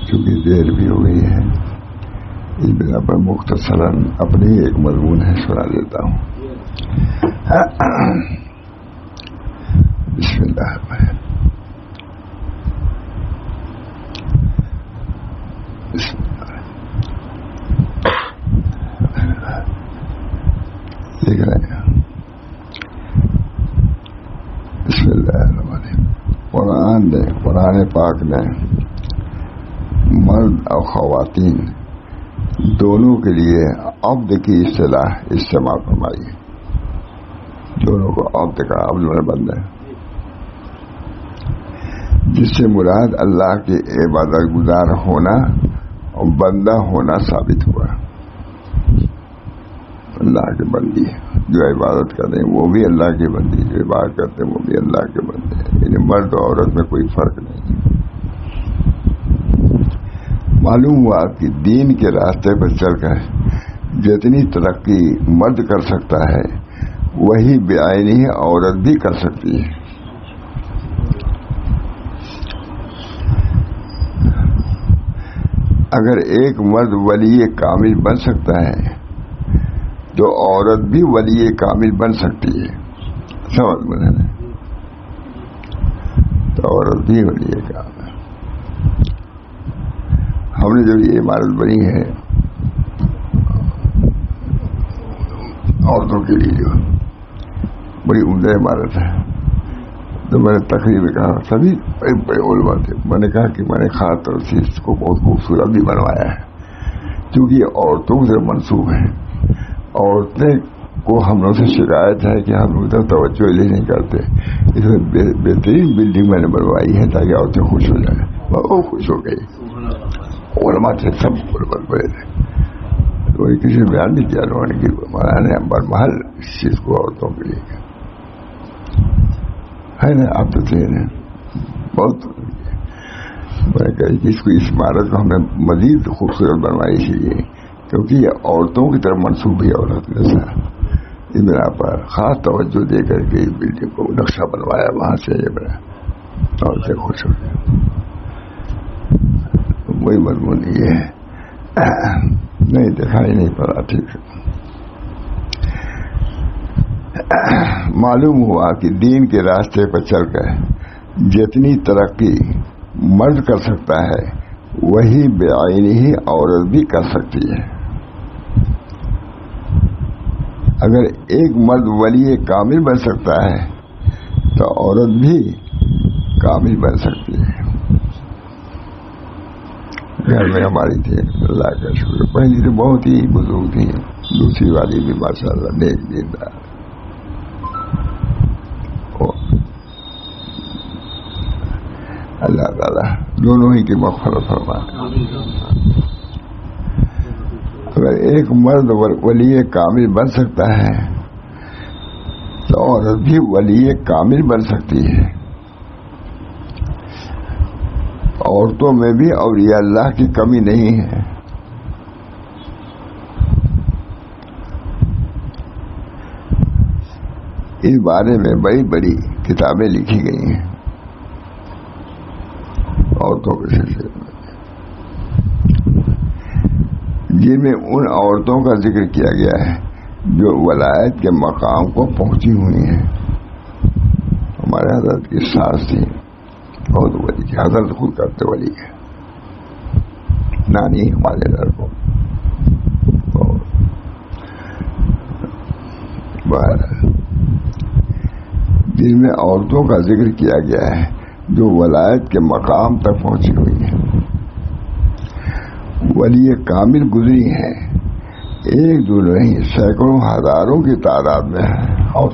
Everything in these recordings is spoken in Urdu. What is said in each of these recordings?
چونکہ دیر بھی ہو گئی ہے، اس بنا پر مختصراً اپنی ایک مضمون ہے سنا دیتا ہوں۔ بسم اللہ الرحمن الرحیم۔ بسم اللہ لکھ رہے ہیں۔ بسم اللہ الرحمن الرحیم۔ قرآن پاک نے مرد اور خواتین دونوں کے لیے عبد کی اصطلاح استعمال فرمائی ہے۔ دونوں کو عبد کا، عبد میں بندہ ہے، جس سے مراد اللہ کے عبادت گزار ہونا اور بندہ ہونا ثابت ہوا۔ اللہ کے بندی جو عبادت کرتے ہیں وہ بھی اللہ کے بندی، جو عبادت کرتے ہیں وہ بھی اللہ کے بندے ہیں، یعنی مرد اور عورت میں کوئی فرق نہیں۔ معلوم ہوا کہ دین کے راستے پر چل کر جتنی ترقی مرد کر سکتا ہے وہی بعینی عورت بھی کر سکتی ہے۔ اگر ایک مرد ولی کامل بن سکتا ہے تو عورت بھی ولی کامل بن سکتی ہے۔ سمجھ میں نہیں تو عورت بھی ولی کامل۔ ہم نے جب یہ عمارت بنی ہے عورتوں کے لیے، جو بڑی عمدہ عمارت ہے، تو میں نے تقریر میں کہا، سبھی بڑے بڑے علماء تھے، میں نے کہا کہ میں نے خاص طور سے اس کو بہت خوبصورت بھی بنوایا ہے، کیونکہ یہ عورتوں سے منسوب ہے۔ عورتیں کو ہم لوگ سے شکایت ہے کہ ہم لوگ توجہ لے نہیں کرتے، اس میں بہترین بلڈنگ میں نے بنوائی ہے تاکہ عورتیں خوش ہو جائیں۔ وہ خوش ہو گئی، علماء تھے، سب علماء بڑے تھے، تو کسی نے بیان نہیں کیا انہوں نے کہ مولانا نے برمحل اس چیز کو عورتوں کے لیے ہے نا۔ آپ تو تھے نا، بہت میں کہی کہ اس کو، اس عمارت کو ہمیں مزید خوبصورت بنوائی چاہیے، کیونکہ یہ عورتوں کی طرف منسوب ہے عورت جیسا۔ اس بنا پر خاص توجہ دے کر کے اس بلڈنگ کو نقشہ بنوایا، وہاں سے یہ بنا عورتیں خوش ہو گئی۔ وہی مضمون یہ ہے، نہیں دکھائی نہیں پڑا ٹھیک ہے۔ معلوم ہوا کہ دین کے راستے پر چل کر جتنی ترقی مرد کر سکتا ہے وہی بعینی ہی عورت بھی کر سکتی ہے۔ اگر ایک مرد ولی کامل بن سکتا ہے تو عورت بھی کامل بن سکتی ہے۔ گھر میں ہماری تھی، اللہ کا شکر، پہلی تو بہت ہی بزرگ تھی، دوسری والی بھی ماشاء اللہ نیک دیندار، اللہ تعالیٰ دونوں ہی کی مغفرت فرمائے۔ اگر ایک مرد ولی کامل بن سکتا ہے تو عورت بھی ولی کامل بن سکتی ہے۔ عورتوں میں بھی اولیاء اللہ کی کمی نہیں ہے۔ اس بارے میں بڑی بڑی کتابیں لکھی گئی ہیں عورتوں کے سلسلے میں، جن میں ان عورتوں کا ذکر کیا گیا ہے جو ولایت کے مقام کو پہنچی ہوئی ہیں۔ ہمارے حضرت کی ساس تھی، بہت ولی کی، حضرت خود کرتے ولی ہے، نانی ہمارے گھر کو جن میں عورتوں کا ذکر کیا گیا ہے جو ولایت کے مقام تک پہنچی ہوئی ہیں۔ ولی کامل گزری ہیں، ایک دو نہیں، سینکڑوں ہزاروں کی تعداد میں ہے۔ اور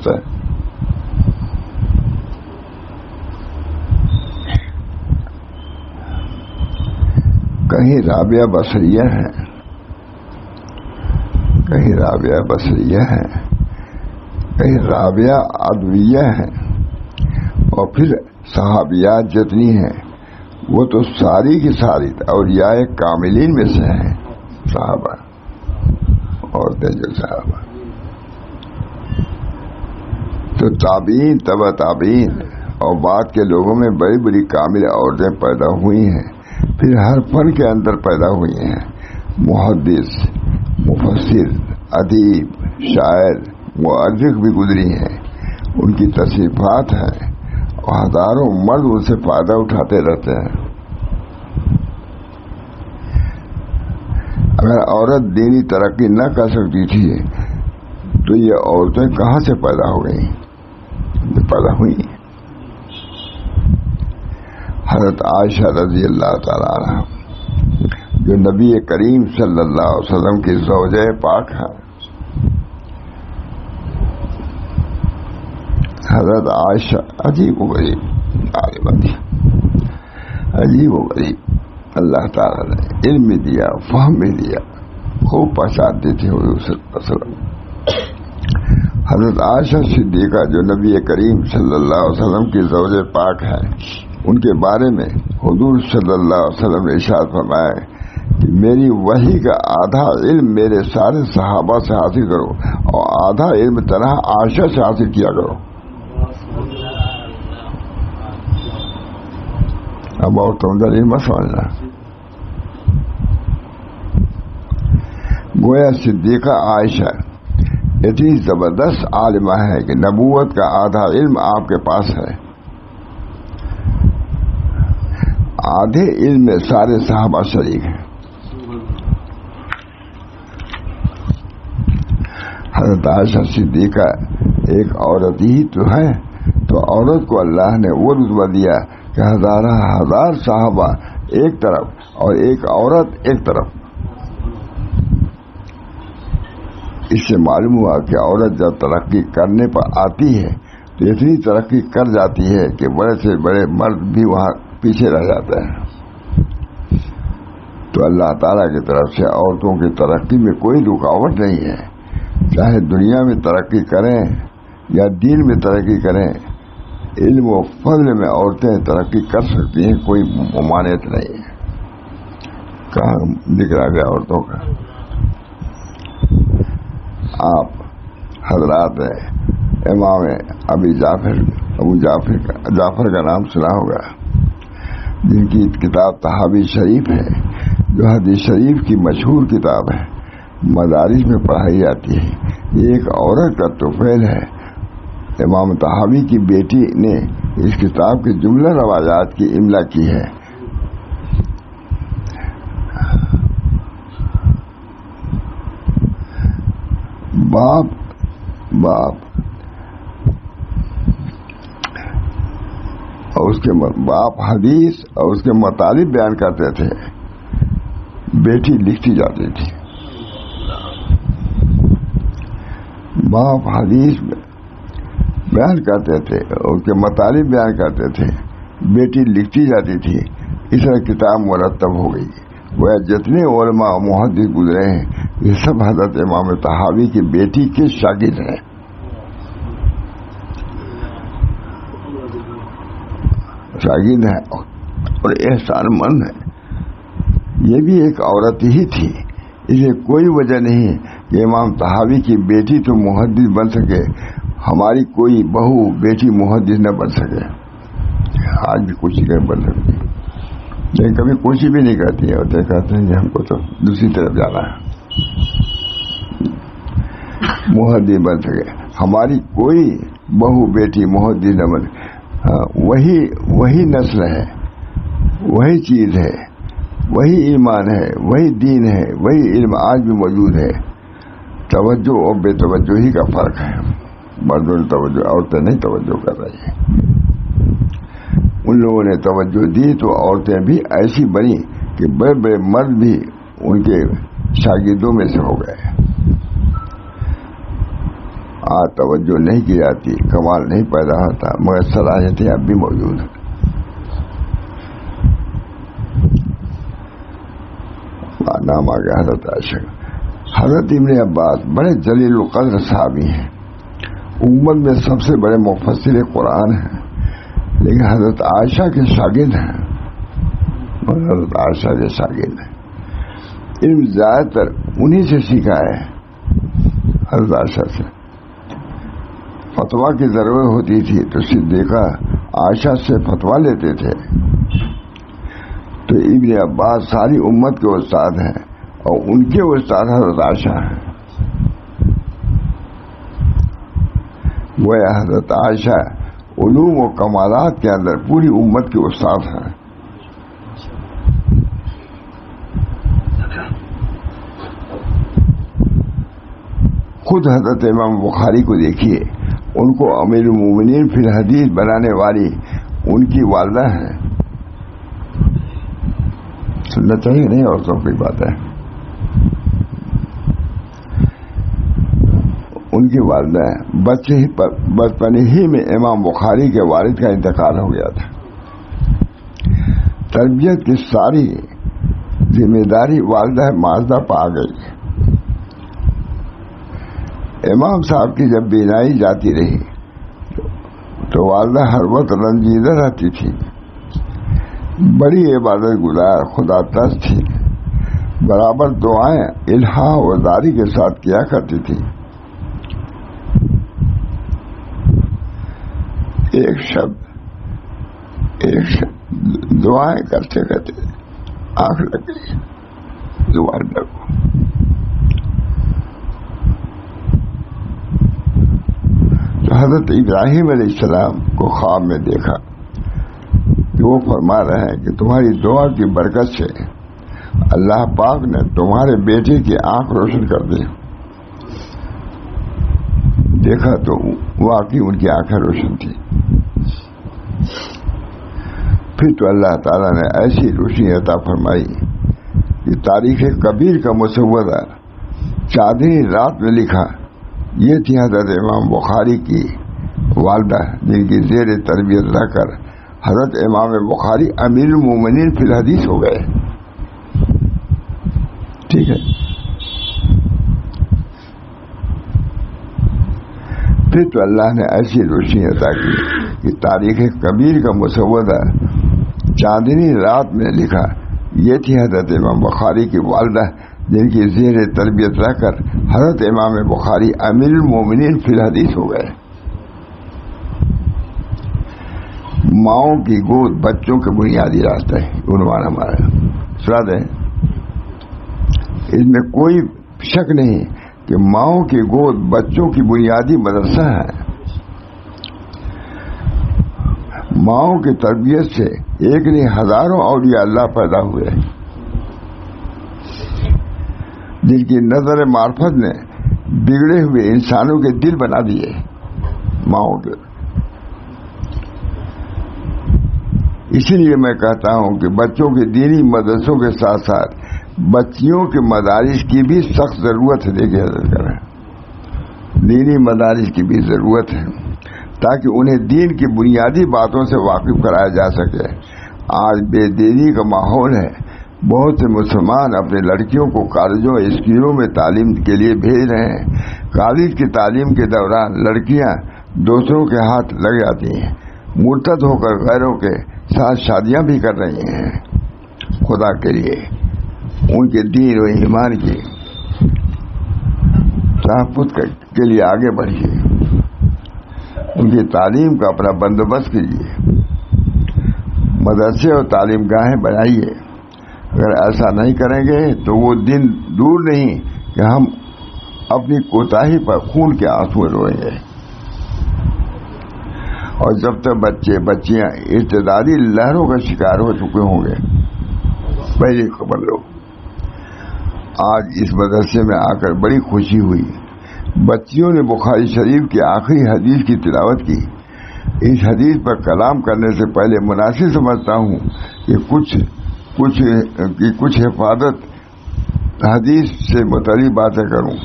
کہیں رابعہ بصریہ ہیں، کہیں رابعہ بصریہ ہیں، کہیں رابعہ ادویہ ہیں، اور پھر صحابیات جتنی ہیں وہ تو ساری کی ساری اولیاء کاملین میں سے ہیں، صحابہ، عورتیں جو صحابہ، تو تابعین، تبع تابعین، اور بعد کے لوگوں میں بڑی بڑی کامل عورتیں پیدا ہوئی ہیں. پھر ہر فن کے اندر پیدا ہوئی ہیں. محدث، مفسر، ادیب، شاعر، مؤرخ بھی گزری ہیں. ان کی تصنیفات ہیں اور ہزاروں مرد ان سے فائدہ اٹھاتے رہتے ہیں. اگر عورت دینی ترقی نہ کر سکتی تھی تو یہ عورتیں کہاں سے پیدا ہو گئیں؟ پیدا ہوئی. حضرت عائشہ رضی اللہ تعالی عنہ جو نبی کریم صلی اللہ علیہ وسلم کی زوجہ پاک ہیں، حضرت عائشہ عجیب و غریب عالمہ تھی. عجیب و غریب اللہ تعالیٰ نے علم بھی دیا، فہم بھی دیا، خوب پہچانتی تھی حضور صلی اللہ علیہ وسلم. حضرت عائشہ صدیقہ جو نبی کریم صلی اللہ علیہ وسلم کی زوج پاک ہیں، ان کے بارے میں حضور صلی اللہ علیہ وسلم نے ارشاد فرمایا کہ میری وحی کا آدھا علم میرے سارے صحابہ سے حاصل کرو اور آدھا علم تنہا عائشہ سے حاصل کیا کرو. اب اور تم دلیل مت سمجھنا. گویا صدیقہ عائشہ اتنی زبردست عالمہ ہے کہ نبوت کا آدھا علم آپ کے پاس ہے. آدھے علم میں سارے صحابہ شریک ہیں. حضرت عائشہ صدیقہ ایک عورت ہی تو ہے، تو عورت کو اللہ نے وہ رتبہ دیا کہ ہزار صحابہ ایک طرف اور ایک عورت ایک طرف. اس سے معلوم ہوا کہ عورت جب ترقی کرنے پر آتی ہے تو اتنی ترقی کر جاتی ہے کہ بڑے سے بڑے مرد بھی وہاں پیچھے رہ جاتے ہیں. تو اللہ تعالیٰ کی طرف سے عورتوں کی ترقی میں کوئی رکاوٹ نہیں ہے. چاہے دنیا میں ترقی کریں یا دین میں ترقی کریں، علم و فضل میں عورتیں ترقی کر سکتی ہیں، کوئی ممانعت نہیں ہے. کہاں نکلا گیا عورتوں کا؟ آپ حضرات امام ابو جعفر کا نام سنا ہوگا، جن کی کتاب طحاوی شریف ہے، جو حدیث شریف کی مشہور کتاب ہے، مدارس میں پڑھائی جاتی ہے. یہ ایک عورت کا طفیل ہے. امام طحاوی کی بیٹی نے اس کتاب کے جملہ روایات کی املا کی ہے. باپ اور اس کے باپ حدیث اور اس کے مطالب بیان کرتے تھے، بیٹی لکھتی جاتی تھی. باپ حدیث بیان کرتے تھے اور اس کے مطالب بیان کرتے تھے، بیٹی لکھتی جاتی تھی. اس طرح کتاب مرتب ہو گئی. وہ جتنے علماء محدث گزرے ہیں یہ سب حضرت امام طحاوی کی بیٹی کے شاگرد ہیں. شاگرد ہیں اور احسان مند ہیں. یہ بھی ایک عورت ہی تھی. اسے کوئی وجہ نہیں کہ امام طحاوی کی بیٹی تو محدث بن سکے، ہماری کوئی بہو بیٹی محدث نہ بن سکے. آج بھی کوشش کریں بن سکتی، لیکن کبھی کوشش بھی نہیں کرتی ہے اور کہتے ہیں کہ ہم کو تو دوسری طرف جانا ہے. محدث بن سکے، ہماری کوئی بہو بیٹی محدث نہ بن. وہی نسل ہے، وہی چیز ہے، وہی ایمان ہے، وہی دین ہے، وہی علم آج بھی موجود ہے. توجہ اور بے توجہی کا فرق ہے. مردوں نے توجہ، عورتیں نہیں توجہ کر رہی ہیں. ان لوگوں نے توجہ دی تو عورتیں بھی ایسی بنی کہ بڑے بڑے مرد بھی ان کے شاگردوں میں سے ہو گئے. آج توجہ نہیں کی جاتی، کمال نہیں پیدا ہوتا، مگر صلاحیتیں اب بھی موجود ہیں. نام آ گیا حضرت عائشہ. حضرت ابن عباس بڑے جلیل القدر صحابی ہیں، امت میں سب سے بڑے مفسر قرآن ہیں، لیکن حضرت عائشہ کے شاگرد ہیں. حضرت عائشہ کے شاگرد ہیں. علم زیادہ تر انہی سے سیکھا ہے، حضرت عائشہ سے. فتویٰ کی ضرورت ہوتی تھی تو صدیقہ عائشہ سے فتویٰ لیتے تھے. تو ابن عباس ساری امت کے استاد ہیں اور ان کے استاد حضرت عائشہ ہیں. وہ حضرت عائشہ علوم و کمالات کے اندر پوری امت کے استاد ہیں. خود حضرت امام بخاری کو دیکھیے، ان کو امیر المومنین فی الحدیث بنانے والی ان کی والدہ ہیں. سننا چاہیے نہیں؟ اور تو کوئی بات ہے. ان کی والدہ بچپن ہی میں امام بخاری کے والد کا انتقال ہو گیا تھا. تربیت کی ساری ذمہ داری والدہ ماجدہ پہ آ گئی. امام صاحب کی جب بینائی جاتی رہی تو والدہ ہر وقت رنجیدہ رہتی تھی. بڑی عبادت گزار خدا ترس تھی. برابر دعائیں الہا و داری کے ساتھ کیا کرتی تھی. ایک شبد دعائیں کرتے کرتے آنکھ لگ گئی. دعا لگو. تو حضرت ابراہیم علیہ السلام کو خواب میں دیکھا کہ وہ فرما رہے ہیں کہ تمہاری دعا کی برکت سے اللہ پاک نے تمہارے بیٹے کی آنکھ روشن کر دی. دیکھا تو واقعی ان کی آنکھیں روشن تھی. پھر تو اللہ تعالیٰ نے ایسی روشنی عطا فرمائی کہ تاریخ کبیر کا مسودہ چاندنی رات میں لکھا. یہ تھی حضرت امام بخاری کی والدہ جن کی زیر تربیت رہ کر حضرت امام بخاری امیر المومنین فی الحدیث ہو گئے. ٹھیک ہے. پھر تو اللہ نے ایسی روشنی عطا کی کہ تاریخ کبیر کا مسودہ چاندنی رات میں لکھا. یہ تھی حضرت امام بخاری کی والدہ جن کی زیر تربیت رہ کر حضرت امام بخاری امیر المومنین فی الحدیث ہو گئے. ماؤں کی گود بچوں کے بنیادی راستہ ہے عنوان ہمارا. سنا دیں، اس میں کوئی شک نہیں کہ ماؤں کی گود بچوں کی بنیادی مدرسہ ہے. ماؤں کی تربیت سے ایک نہیں ہزاروں اولیاء اللہ پیدا ہوئے جن کی نظر معرفت نے بگڑے ہوئے انسانوں کے دل بنا دیے. ماؤں کے اسی لیے میں کہتا ہوں کہ بچوں کے دینی مدرسوں کے ساتھ ساتھ بچیوں کے مدارس کی بھی سخت ضرورت ہے. دیکھیے حضرت کریں، دینی مدارس کی بھی ضرورت ہے تاکہ انہیں دین کی بنیادی باتوں سے واقف کرایا جا سکے. آج بے دینی کا ماحول ہے. بہت سے مسلمان اپنے لڑکیوں کو کالجوں اسکولوں میں تعلیم کے لیے بھیج رہے ہیں. کالج کی تعلیم کے دوران لڑکیاں دوسروں کے ہاتھ لگ جاتی ہیں. مرتد ہو کر غیروں کے ساتھ شادیاں بھی کر رہی ہیں. خدا کے لیے ان کے دین و ایمان کی تحفظ کے لیے آگے بڑھیے. ان کی تعلیم کا اپنا بندوبست کیجیے. مدرسے اور تعلیم گاہیں بنائیے. اگر ایسا نہیں کریں گے تو وہ دن دور نہیں کہ ہم اپنی کوتاہی پر خون کے آنسو روئیں گے. اور جب تک بچے بچیاں ارتدادی لہروں کا شکار ہو چکے ہوں گے، پہلی خبر لو. آج اس مدرسے میں آ کر بڑی خوشی ہوئی. بچیوں نے بخاری شریف کی آخری حدیث کی تلاوت کی. اس حدیث پر کلام کرنے سے پہلے مناسب سمجھتا ہوں کہ کچھ حفاظت حدیث سے متعلق باتیں کروں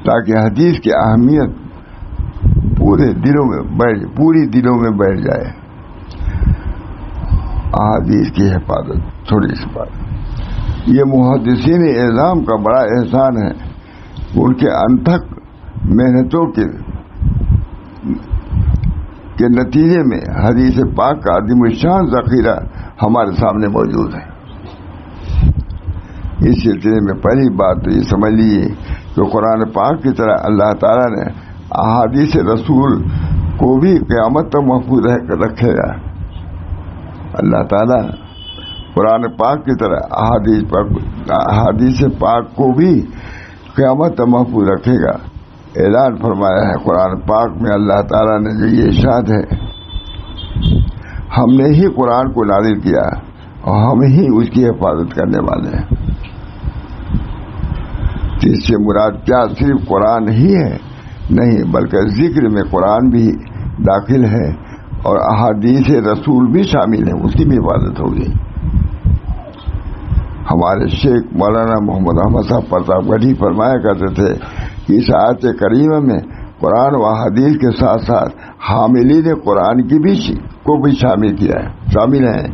تاکہ حدیث کی اہمیت پوری دلوں میں بیٹھ جائے. حدیث کی حفاظت تھوڑی سی بات. یہ محدثین اعظام کا بڑا احسان ہے. ان کے انتھک محنتوں کے نتیجے میں حدیث پاک کا عظیم الشان ذخیرہ ہمارے سامنے موجود ہے. اس سلسلے میں پہلی بات تو یہ سمجھ لیجیے کہ قرآن پاک کی طرح اللہ تعالیٰ نے احادیث رسول کو بھی قیامت تک محفوظ رکھے گا. اللہ تعالیٰ قرآن پاک کی طرح احادیث پاک کو بھی قیامت تک محفوظ رکھے گا. اعلان فرمایا ہے قرآن پاک میں اللہ تعالیٰ نے جو یہ ارشاد ہے، ہم نے ہی قرآن کو نازل کیا اور ہم ہی اس کی حفاظت کرنے والے ہیں. اس سے مراد کیا صرف قرآن ہی ہے؟ نہیں، بلکہ ذکر میں قرآن بھی داخل ہے اور احادیث رسول بھی شامل ہیں، اس کی بھی حفاظت ہوگی. ہمارے شیخ مولانا محمد احمد صاحب پرتاپ گڑھی فرمایا کرتے تھے کہ اس آیت کریمہ میں قرآن و حدیث کے ساتھ ساتھ حاملین قرآن کی بھی کو بھی شامل ہیں،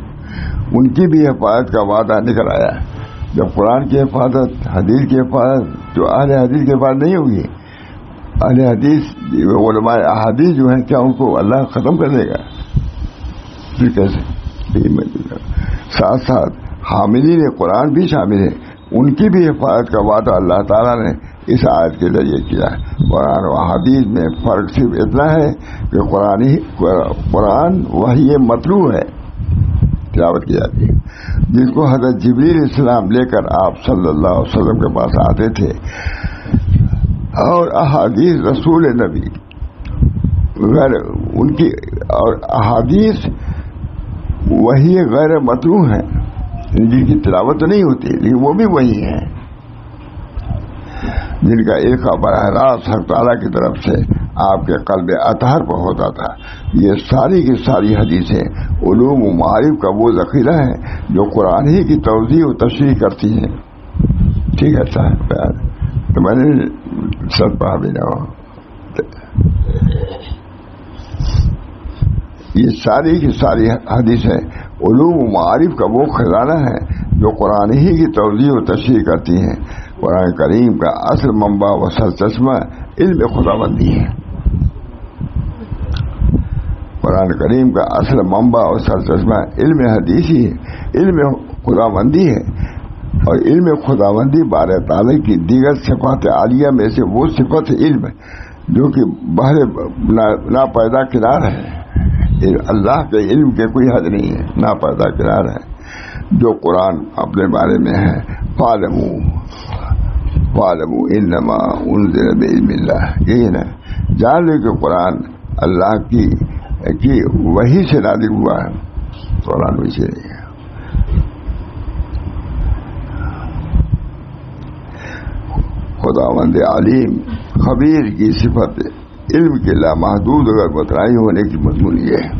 ان کی بھی حفاظت کا وعدہ نکل آیا ہے. جب قرآن کی حفاظت، حدیث کی حفاظت، جو اہل حدیث کی حفاظت نہیں ہوگی، اہل حدیث علماء احادیث جو ہیں، کیا ان کو اللہ ختم کر دے گا؟ پھر کیسے؟ ساتھ ساتھ حاملین قرآن بھی شامل ہیں، ان کی بھی حفاظت کا وعدہ اللہ تعالیٰ نے اس آیت کے ذریعے کیا ہے. قرآن و حدیث میں فرق صرف اتنا ہے کہ قرآن وحی مطلوع ہے، تلاوت کی جاتی ہے، جس کو حضرت جبریل علیہ السلام لے کر آپ صلی اللہ علیہ وسلم کے پاس آتے تھے، اور احادیث رسول نبی غیر ان کی، اور احادیث وحی غیر مطلوع ہیں، جن کی تلاوت تو نہیں ہوتی لیکن وہ بھی وہی ہیں، جن کا ایک براہ راست حق تعالیٰ کی طرف سے آپ کے قلب اطہر پر ہوتا تھا. یہ ساری کی ساری حدیثیں علوم و معارف کا وہ ذخیرہ ہے جو قرآن ہی کی توضیح و تشریح کرتی ہیں. ٹھیک ہے صاحب، تو میں نے سب پڑھا بھی نہ ہو. یہ ساری کی ساری حدیثیں علوم و معارف کا وہ خزانہ ہے جو قرآن ہی کی توضیح و تشریح کرتی ہیں. قرآن کریم کا اصل منبع و سرچشمہ علم خداوندی ہے. قرآن کریم کا اصل منبع اور سرچشمہ علم حدیث ہی ہے، علم خداوندی ہے. اور علم خداوندی بارے تعالیٰ کی دیگر صفات عالیہ میں سے وہ صفت علم جو کہ بہر ناپیدا کنار ہے. اللہ کے علم کے کوئی حد نہیں ہے، ناپیدا کنار ہے. جو قرآن اپنے بارے میں ہے، فَاعْلَمُوا انما انزل بعلم اللہ، یہی نا، جان لے کہ قرآن اللہ کی وحی سے نازل ہوا ہے، قرآن وحی سے نہیں ہے. خداوند علیم خبیر کی صفت علم کے لامحدود اگر بترائی ہونے کی مضمون یہ ہے.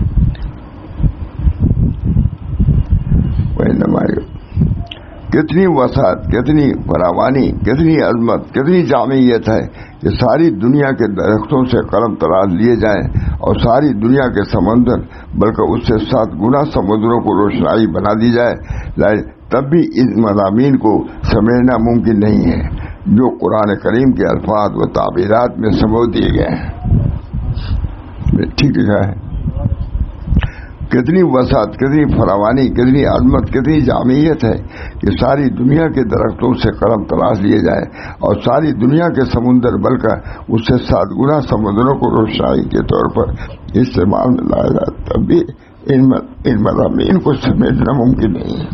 کتنی وسعت، کتنی فراوانی، کتنی عظمت، کتنی جامعیت ہے کہ ساری دنیا کے درختوں سے قلم تراش لیے جائیں اور ساری دنیا کے سمندر بلکہ اس سے 7 گنا سمندروں کو روشنائی بنا دی جائے، تب بھی اس مضامین کو سمجھنا ممکن نہیں ہے جو قرآن کریم کے الفاظ و تعبیرات میں سمجھ دیے گئے ہیں. ٹھیک ہے، کتنی وسعت، کتنی فراوانی، کتنی عظمت، کتنی جامعیت ہے کہ ساری دنیا کے درختوں سے قلم تلاش لیے جائے اور ساری دنیا کے سمندر بلکہ اس سے 7 گنا سمندروں کو روشنائی کے طور پر استعمال میں لایا جائے، تب بھی ان مضامین کو سمیٹنا ممکن نہیں ہے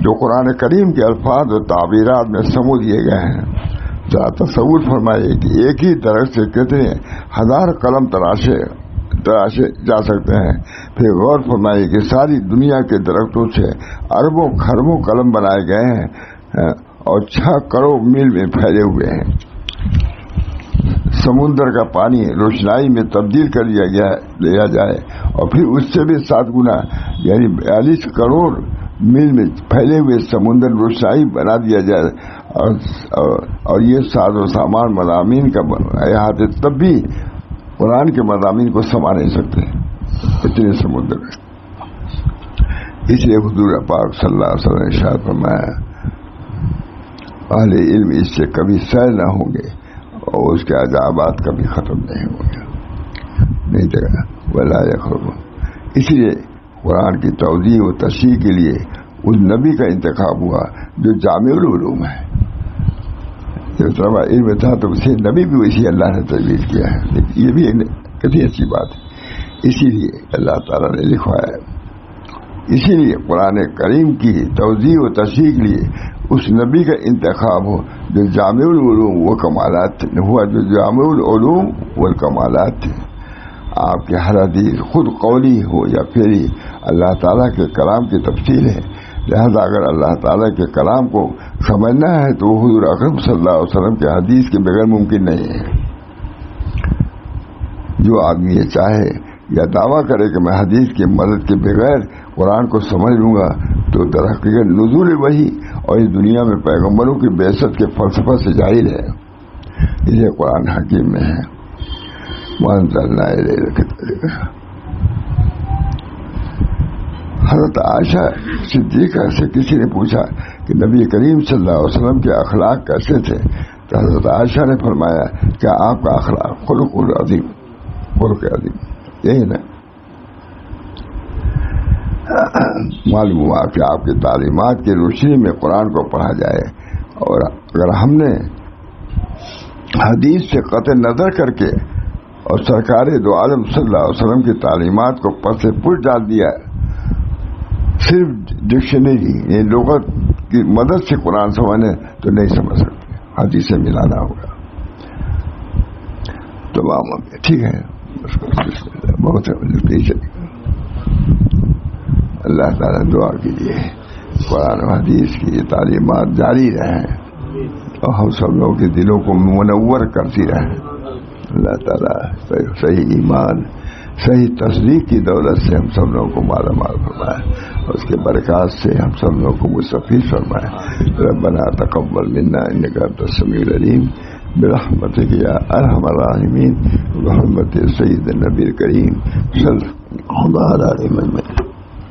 جو قرآن کریم کے الفاظ و تعبیرات میں سمجھ دیے گئے ہیں. ذرا تصور فرمائیے کہ ایک ہی درخت سے کتنے 1000 قلم تراشے جا سکتے ہیں. پھر غور فرمائیے کہ ساری دنیا کے درختوں سے اربوں خربوں قلم بنائے گئے ہیں اور 6 کروڑ میل میں پھیلے ہوئے ہیں. سمندر کا پانی روشنائی میں تبدیل کر لیا جائے اور پھر اس سے بھی 7 گنا یعنی 42 کروڑ میل میں پھیلے ہوئے سمندر روشنائی بنا دیا جائے اور یہ ساز و سامان مضامین کا احاطے، تب بھی قرآن کے مضامین کو سما نہیں سکتے، اتنے سمندر. اس لیے حضور پاک صلی اللہ علیہ وسلم نے ارشاد فرمایا اہل علم اس سے کبھی سیر نہ ہوں گے اور اس کے عذابات کبھی ختم نہیں ہوں گے، نہیں جگہ ولا یخرج. اس لیے قرآن کی توضیح و تشریح کے لیے اس نبی کا انتخاب ہوا جو جامع العلوم ہے. جس طرح علم تھا تو اسے نبی بھی ویسے اللہ نے تجویز کیا ہے. یہ بھی کتنی اچھی بات ہے. اسی لیے اللہ تعالیٰ نے لکھوایا ہے. اسی لیے قرآن کریم کی توضیح و تشریح کے لیے اس نبی کا انتخاب ہو جو جامع العلوم و کمالات ہوا، جو جامع العلوم و کمالات تھے. آپ کے ہر حدیث خود قولی ہو یا پھیری اللہ تعالیٰ کے کلام کی تفصیل ہے. لہذا اگر اللہ تعالیٰ کے کلام کو سمجھنا ہے تو حضور اکرم صلی اللہ علیہ وسلم کے حدیث کے بغیر ممکن نہیں ہے. جو آدمی یہ چاہے یا دعویٰ کرے کہ میں حدیث کی مدد کے بغیر قرآن کو سمجھ لوں گا تو در حقیقت نزول وحی اور اس دنیا میں پیغمبروں کی بعثت کے فلسفہ سے جاہل ہے. یہ قرآن حکیم میں ہے. حضرت عائشہ صدیقہ سے کسی نے پوچھا کہ نبی کریم صلی اللہ علیہ وسلم کے اخلاق کیسے تھے تو حضرت عائشہ نے فرمایا کہ آپ کا اخلاق خلق عظیم، خلق عظیم. یہی نا معلوم ہوا کہ آپ کی تعلیمات کی روشنی میں قرآن کو پڑھا جائے. اور اگر ہم نے حدیث سے قطع نظر کر کے اور سرکار دو عالم صلی اللہ علیہ وسلم کی تعلیمات کو پس پش ڈال دیا، صرف ڈکشنری یعنی لغت کی مدد سے قرآن سمجھنے تو نہیں سمجھ سکتے. حدیث سے ملانا ہوگا. تمام ٹھیک ہے. بہت اللہ تعالیٰ دعا کیجیے قرآن و حدیث کی یہ تعلیمات جاری رہیں اور ہم سب لوگوں کے دلوں کو منور کرتی رہیں. اللہ تعالیٰ صحیح ایمان، صحیح تصدیق کی دولت سے ہم سب لوگوں کو مالا مال فرمائے اور اس کے برکات سے ہم سب لوگوں کو مستفید فرمائے. ربنا تقبل منا انک انت السمیع العلیم برحمتک یا ارحم الراحمین بحرمت سید النبی الکریم صلی اللہ علیہ وسلم.